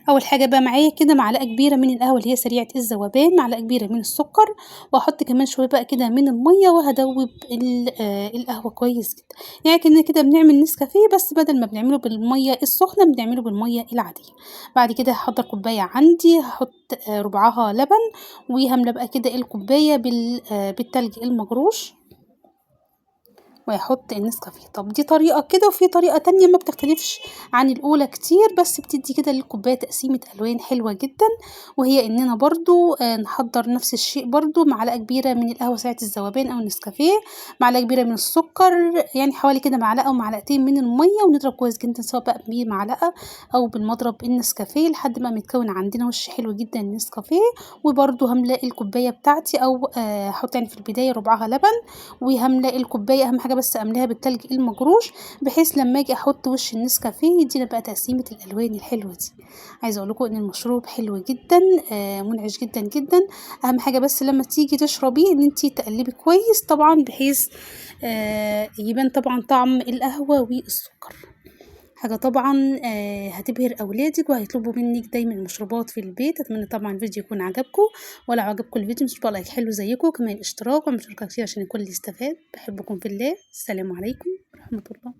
أول حاجة بقى معايا كده معلقة كبيرة من القهوة اللي هي سريعة الذوبان، معلقة كبيرة من السكر، وهاحط كمان شوية بقى كده من المَيّة وهادوّب القهوة كويس جدًا، يعني كأننا كده بنعمل نسكافيه بس بدل ما بنعمله بالمَيّة السخنة بنعمله بالمَيّة العادية. بعد كده هاحضّر كوباية عندي هاحط ربعها لبن، وهاملا بقى كده الكوباية بالتلج المجروش. وهاحط النسكافيه. طب دي طريقة كده وفي طريقة تانية ما بتختلفش عن الأولى كتير، بس بتدّي كده للكوباية تقسيمة ألوان حلوة جدًا، وهي إننا برضه نحضّر نفس الشيء برضه معلقة كبيرة من القهوة سريعة الذوبان أو النسكافيه، معلقة كبيرة من السكر، يعني حوالي كده معلقة أو معلقتين من المَيّة ونضرب كويس جدًا سواء بقى بمعلقة أو بالمضرب النسكافيه لحد ما يتكوّن عندنا وش حلو جدًا للنسكافيه، وبرضه هاملا الكوباية بتاعتي أو هاحط يعني في البداية ربعها لبن، وهاملا الكوباية أهم حاجة بس أملاها بالتلج المجروش، بحيث لمّا آجي أحط وش النسكافيه يدّينا بقى تقسيمة الألوان الحلوة دي. عايزة أقول لكم إن المشروب حلو جدًا، منعش جدًا، جدًا. أهم حاجة بس لمّا تيجي تشربيه إن أنتِ تقلّبي كويس طبعًا بحيث يبان طبعًا طعم القهوة والسكر. حاجة طبعًا هتبهر أولادِك وهيطلبوا منِّك دايمًا المشروبات في البيت. أتمنى طبعًا الفيديو يكون عجبكم، ولو عجبكم الفيديو متنسوش بقى لايك حلو زيكم، كمان اشتراك ومشاركة كتير عشان الكل يستفاد. باحبكم في الله، السلام عليكم ورحمة الله.